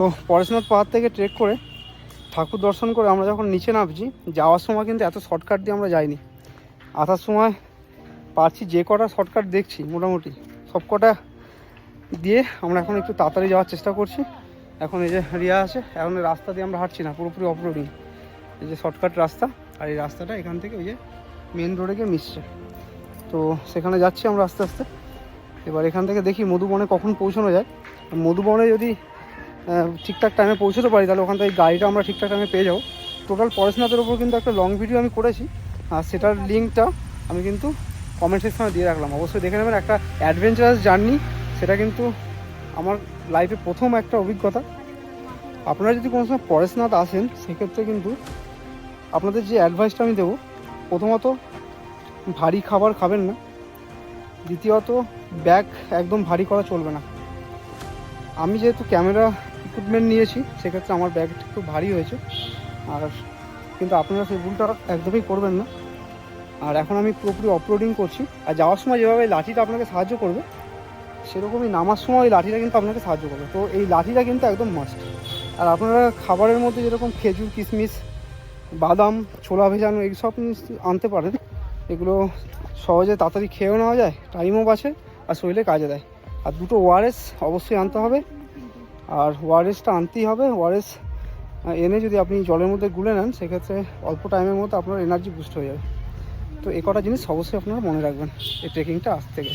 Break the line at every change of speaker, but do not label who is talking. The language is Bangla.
তো পরেশনাথ পাহাড় থেকে ট্রেক করে ঠাকুর দর্শন করে আমরা যখন নিচে নামছি, যাওয়ার সময় কিন্তু এত শর্টকাট দিয়ে আমরা যাইনি। আসার সময় পারছি যে কটা শর্টকাট দেখছি মোটামুটি সব কটা দিয়ে আমরা এখন একটু তাড়াতাড়ি যাওয়ার চেষ্টা করছি। এখন এই যে রিয়া আছে, এখন এই রাস্তা দিয়ে আমরা হাঁটছি না, পুরোপুরি অফরোডিং। এই যে শর্টকাট রাস্তা, আর এই রাস্তাটা এখান থেকে ওই যে মেন রোডে গিয়ে মিশছে, তো সেখানে যাচ্ছি আমরা আস্তে আস্তে। এবার এখান থেকে দেখি মধুবনে কখন পৌঁছানো যায়। মধুবনে যদি ঠিকঠাক টাইমে পৌঁছতে পারি তাহলে ওখান থেকে গাড়িটা আমরা ঠিকঠাক টাইমে পেয়ে যাবো। টোটাল পরেশনাথের ওপর কিন্তু একটা লং ভিডিও আমি করেছি, আর সেটার লিঙ্কটা আমি কিন্তু কমেন্ট সেকশনে দিয়ে রাখলাম, অবশ্যই দেখে নেবেন। একটা অ্যাডভেঞ্চারাস জার্নি, সেটা কিন্তু আমার লাইফে প্রথম একটা অভিজ্ঞতা। আপনারা যদি কোনো সময় পরেশনাথ আসেন সেক্ষেত্রে কিন্তু আপনাদের যে অ্যাডভাইসটা আমি দেবো, প্রথমত ভারী খাবার খাবেন না, দ্বিতীয়ত ব্যাগ একদম ভারী করা চলবে না। আমি যেহেতু ক্যামেরা ইকুইপমেন্ট নিয়েছি সেক্ষেত্রে আমার ব্যাগটা একটু ভারী হয়েছে, আর কিন্তু আপনারা সেই ভুলটা একদমই করবেন না। আর এখন আমি পুরোপুরি অফরোডিং করছি, আর যাওয়ার সময় যেভাবে লাঠিটা আপনাকে সাহায্য করবে সেরকমই নামার সময় ওই লাঠিটা কিন্তু আপনাকে সাহায্য করবে। তো এই লাঠিটা কিন্তু একদম মাস্ট। আর আপনারা খাবারের মধ্যে যেরকম খেজুর, কিশমিশ, বাদাম, ছোলা ভেজানো এইসব আনতে পারেন, এগুলো সহজে তাড়াতাড়ি খেয়েও নেওয়া যায়, টাইমও বাঁচে আর শরীরে কাজে দেয়। আর দুটো ওআরএস অবশ্যই আনতে হবে, আর ওআরএসটা আনতেই হবে। ওআরএস এনে যদি আপনি জলের মধ্যে গুলে নেন সেক্ষেত্রে অল্প টাইমের মধ্যে আপনার এনার্জি বুস্ট হয়ে যাবে। তো এই কটা জিনিস অবশ্যই আপনারা মনে রাখবেন এই ট্রেকিংটা আজ থেকে।